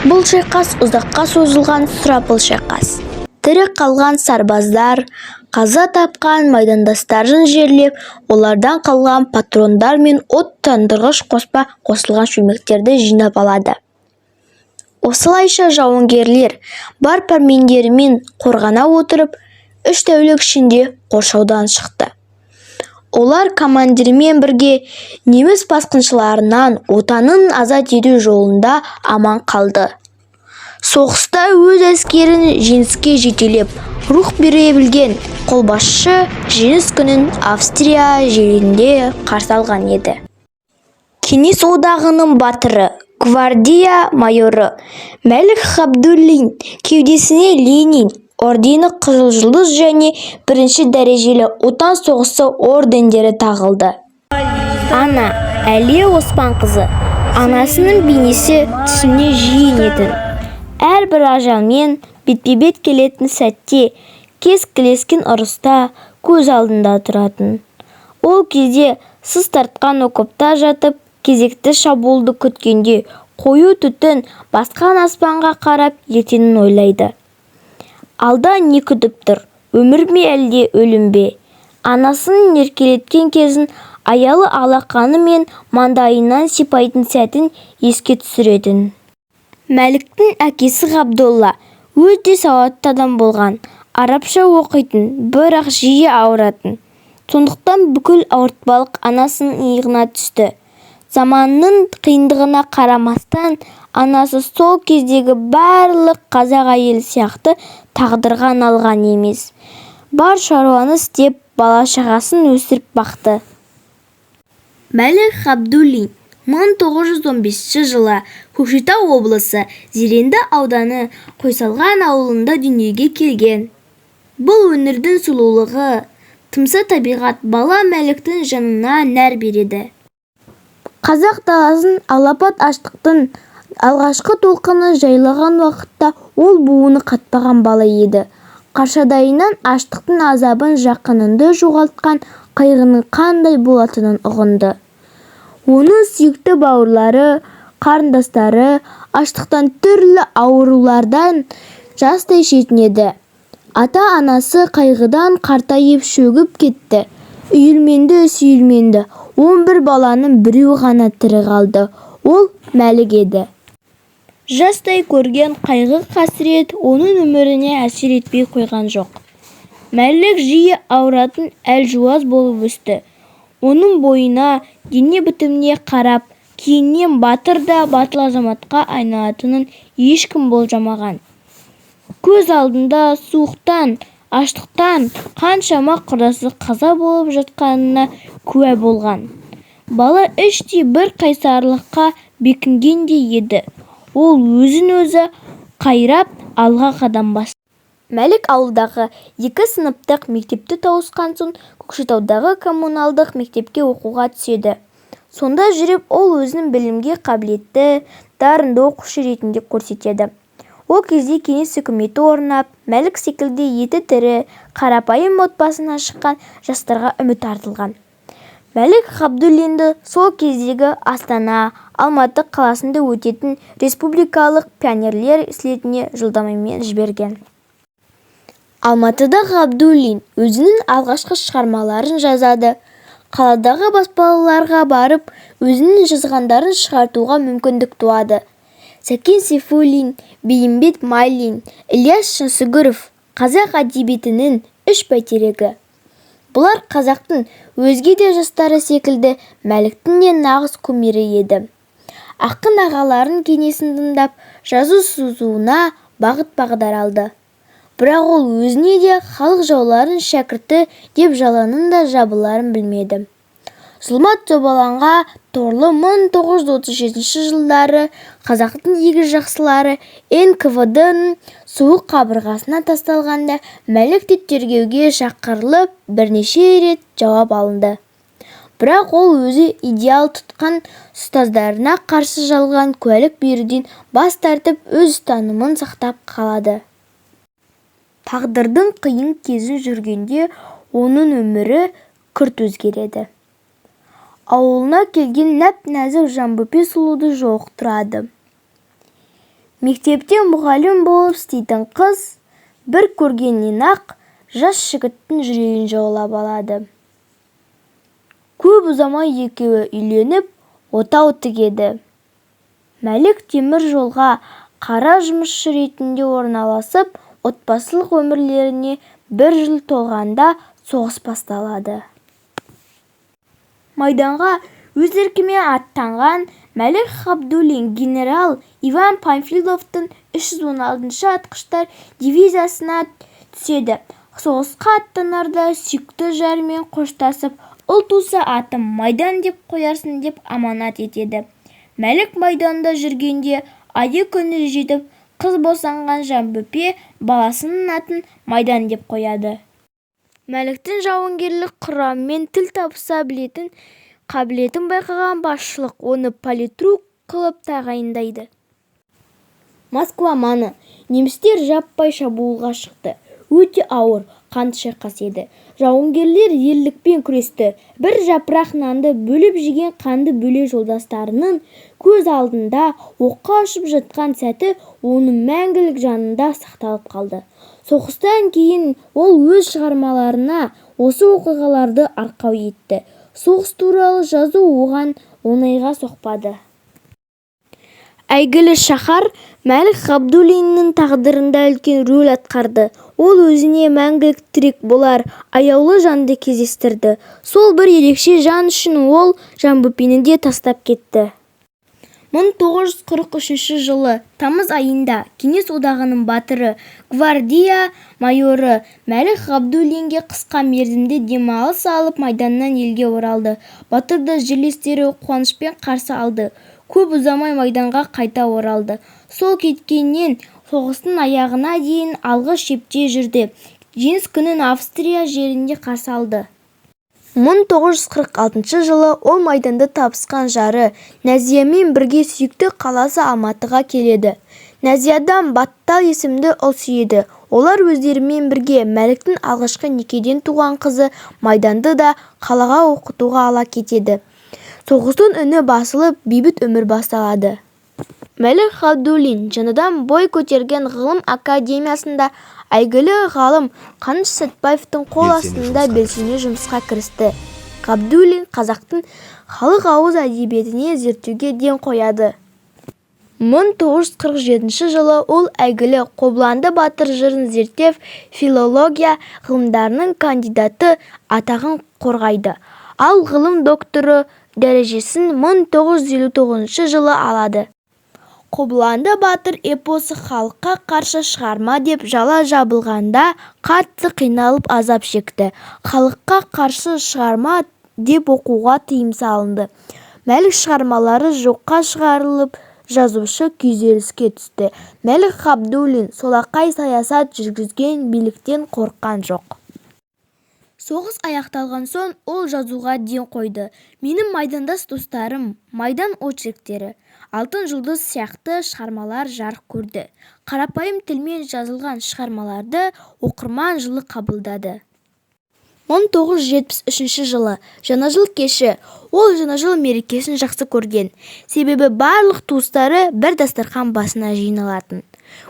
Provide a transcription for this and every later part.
Бұл шайқас ұзаққа созылған сұрапыл шайқас. Тірі қалған сарбаздар қаза тапқан майдандастарын жерлеп, олардан қалған патрондар мен от тұтандырғыш қоспа қосылған шөлмектерді жинап алады. Осылайша жауынгерлер бар пәрмендерімен қорғана отырып, 3 тәулік ішінде қоршаудан шықты. Олар командирмен бірге неміс басқыншыларынан отанын азат ету жолында аман қалды. Соғыста өз әскерін жеңіске жетелеп, рух бере білген қолбасшы жеңіс күнін Австрия жерінде қарсы алған еді. Кеңес одағының батыры, гвардия майоры Мәлік Ғабдуллин кеудесіне Ленин ордені, Қызыл жұлдыз және бірінші дәрежелі отан соғысы ордендері тағылды. Ана Әлия Оспанқызы анасының бейнесі түсіне жиенетін. Әрбір ажалмен бетпе-бет келетін сәтте, кескілескен ұрыста көз алдында тұратын. Ол кезде сыз тартқан окопта жатып, кезекті шабуылды күткенде, қою түтін басқан аспанға қарап ертеңін ойлайды. Алда не күтіп тұр? Өмір ме әлде өлім бе? Анасының еркелеткен кезін, аялы алақаны мен маңдайынан сипайтын сәтін еске түсіретін. Мәліктің әкесі Ғабдолла өте сауатты адам болған, арабша оқитын, бірақ жиі ауыратын. Сондықтан бүкіл ауыртпалық анасының иығына түсті. Заманның қиындығына қарамастан, анасы сол кездегі барлық қазақ әйелі сияқты тағдырға налған емес. Бар шаруаны істеп, бала-шағасын өсіріп бақты. Мәлік Ғабдуллин 1915 жылы Көкшетау облысы Зеренді ауданы Қойсалған ауылында дүниеге келген. Бұл өңірдің сұлулығы, тымса табиғат бала Мәліктің жанына нәр береді. Қазақ даласын алапат аштықтың алғашқы толқыны жайлаған уақытта ол буыны қатпаған бала еді. Қаршадайынан аштықтың азабын, жақыныңды жоғалтқан қайғының қандай болатынын ұғынды. Оның сүйікті бауырлары, қарындастары аштықтан түрлі аурулардан жастай шетінеді. Ата-анасы қайғыдан қартайып шөгіп кетті. Үйілменді-сүйілменді 11 баланың біреу ғана тірі қалды. Ол Мәлік еді. Жастай көрген қайғы-қасірет оның өміріне әсер етпей қойған жоқ. Мәлік жиі ауыратын әлжуаз болып өсті. Оның бойына, дене бітіміне қарап, кейіннен батыр да батыл азаматқа айналатынын ешкім болжамаған. Көз алдында суықтан, аштықтан қаншама құрдасы қаза болып жатқанына куә болған. Бала іштей бір қайсарлыққа бекінгендей еді. Ол өзін-өзі қайрап алға қадам басты. Мәлік ауылдағы 2 сыныптық мектепті тауысқан соң Көкшетаудағы коммуналдық мектепке оқуға түседі. Сонда жүріп ол өзінің білімге қабілетті, дарынды оқушы ретінде көрсетеді. Ол кезде кеңес үкіметі орнап, Мәлік секілді еті тірі, қарапайым отбасынан шыққан жастарға үміт артылған. Мәлік Ғабдуллинді сол кездегі Астана, Алматы қаласында өтетін республикалық пионерлер слетіне жолдамамен жіберген. Алматыда Ғабдуллин өзінің алғашқы шығармаларын жазады. Қаладағы баспаларға барып, өзінің жазғандарын шығартуға мүмкіндік туады. Сәкен Сейфуллин, Бейімбет Майлин, Ілияс Жансүгіров қазақ әдебиетінің 3 бәйтерегі. Бұлар қазақтың өзге де жастары секілді Мәліктің де нағыз кумирі еді. Ақын ағаларын кеңесін тыңдап, жазу сызуына бағыт-бағдар алды. Бірақ ол өзіне де халық жауларын шәкірті деп жаланың да жабыларын білмеді. Зұлмат зобаланға торлы 1937 жылдары қазақтың егіз жақсылары НКВД-ның суық қабырғасына тасталғанда Мәлік те тергеуге шақырылып бірнеше рет жауап алынды. Бірақ ол өзі идеал тұтқан ұстаздарына қарсы жалған куәлік беруден бас тартып, өз ұстанымын сақтап қалады. Тағдырдың қиын кезін жүргенде оның өмірі күрт өзгереді. Ауылына келген нәп-нәзік Жанбөпе сұлуды жолықтырады. Мектепте мұғалім болып істейтін қыз бір көргеннен-ақ жас жігіттің жүрегін жаулап алады. Көп ұзамай екеуі үйленіп, отау тігеді. Мәлік темір жолға қара жұмысшы ретінде орналасып, отбасылық өмірлеріне 1 жыл толғанда соғыс басталады. Майданға өз еркімен аттанған Мәлік Ғабдуллин генерал Иван Панфиловтың 316-шы атқыштар дивизиясына түседі. Соғысқа аттанарда сүйікті жарымен қоштасып, ұл туса атым Майдан деп қоярсың деп аманат етеді. Мәлік майданда жүргенде айы күні жетіп, қыз босанған Жанбөпе баласының атын Майдан деп қояды. Мәліктің жауынгерлік құраммен тіл табыса білетін қабілетін байқаған басшылық оны политрук қылып тағайындайды. Москва маңы. Немістер жаппай шабуылға шықты. Өте ауыр, қанды шайқас еді. Жауынгерлер ерлікпен күресті. Бір жапырақ нанды бөліп жеген қанды бөле жолдастарының көз алдында оққа ұшып жатқан сәті оның мәңгілік жанында сақталып қалды. Соғыстан кейін ол өз шығармаларына осы оқиғаларды арқау етті. Соғыс туралы жазу оған оңайға соқпады. Әйгілі шаһар Мәлік Ғабдуллиннің тағдырында үлкен рөл атқарды. Ол өзіне мәңгілік тірек болар аяулы жанды кездестірді. Сол бір ерекше жан үшін ол Жанбөпені де тастап кетті. 1943 жылы тамыз айында Кеңес одағының батыры, гвардия майоры Мәлік Ғабдуллинге қысқа мерзімде демалыс алып Майданнан елге оралды. Батырды жерлестері қуанышпен қарсы алды. Көп ұзамай Майданға қайта оралды. Сол кеткеннен соғыстың аяғына дейін алғы шепте жүрді. Жеңіс күнін Австрия жерінде қарсы алды. 1946 жылы ол Майданды табысқан жары Нәзиямен бірге сүйікті қаласы Алматыға келеді. Нәзиядан Баттал есімді ұл сүйеді. Олар өздерімен бірге Мәліктің алғашқы некеден туған қызы Майданды да қалаға оқытуға ала кетеді. Соғыстың үні басылып, бейбіт өмір басталады. Мәлік Ғабдуллин жаңадан бой көтерген ғылым академиясында әйгілі ғалым Қаныш Сәтбаевтың қол астында белсене жұмысқа кірісті. Ғабдуллин қазақтың халық ауыз әдебиетіне зерттеуге ден қояды. 1947 жылы ол әйгілі Қобыланды батыр жырын зерттеп, филология ғылымдарының кандидаты атағын қорғайды. Ал ғылым докторы дәрежесін 1959 жылы алады. Қобыланды батыр эпосы халыққа қарсы шығарма деп жала жабылғанда қатты қиналып азап шекті. Халыққа қарсы шығарма деп оқуға тыйым салынды. Мәлік шығармалары жоққа шығарылып, жазушы күйзеліске түсті. Мәлік Ғабдуллин солақай саясат жүргізген биліктен қорыққан жоқ. Соғыс аяқталған соң ол жазуға ден қойды. Менің майдандас достарым, Майдан очерктері, Алтын жұлдыз сияқты шығармалар жарық көрді. Қарапайым тілмен жазылған шығармаларды оқырман жылы қабылдады. 1973 жылы жаңа жыл кеші. Ол жаңа жыл мерекесін жақсы көрген. Себебі барлық туыстары бір дастархан басына жиналатын.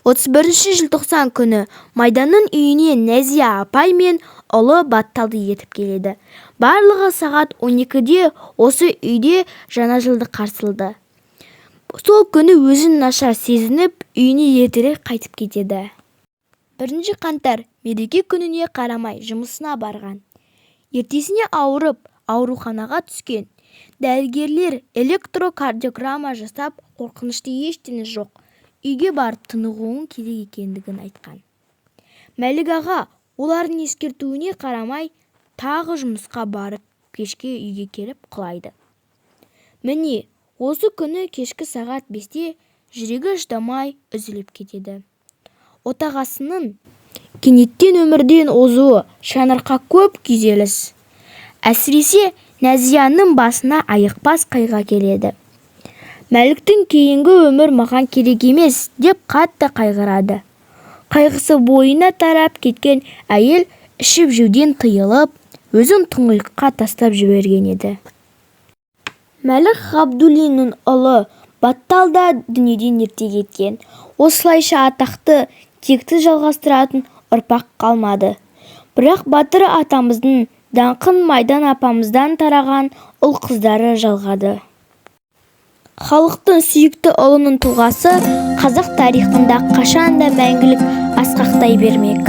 31 желтоқсан күні Майданның үйіне Нәзия апай мен ұлы Батталды етіп келеді. Барлығы сағат 12-де осы үйде жаңа жылды қарсылды. Сол күні өзін нашар сезініп, үйіне ертерек қайтып кетеді. 1 қаңтар мереке күніне қарамай жұмысына барған. Ертесіне ауырып, ауруханаға түскен. Дәрігерлер электрокардиограмма жасап, қорқынышты ештеңе жоқ. Үйге барып тынығуың керек екендігін айтқан. Мәлік аға олардың ескертуіне қарамай тағы жұмысқа барып, кешке үйге келіп құлайды. Міне, осы күні кешкі сағат 5-те жүрегі шыдамай үзіліп кетеді. Отағасының кенеттен өмірден озуы шаңыраққа көп күйзеліс. Әсіресе Нәзияның басына айықпас қайғы келеді. Мәліктің кейінгі өмір маған керек емес деп қатты қайғырады. Қайғысы бойына тарап кеткен әйел ішіп жеуден тыйылып, өзін тұңғиыққа тастап жіберген еді. Мәлік Ғабдуллиннің ұлы Баттал да дүниеден ерте кеткен. Осылайша атақты текті жалғастыратын ұрпақ қалмады. Бірақ батыр атамыздың даңқын Майдан апамыздан тараған ұл-қыздары жалғады. Халықтың сүйікті ұлының тұлғасы қазақ тарихында қашанда мәңгілік асқақтай бермек.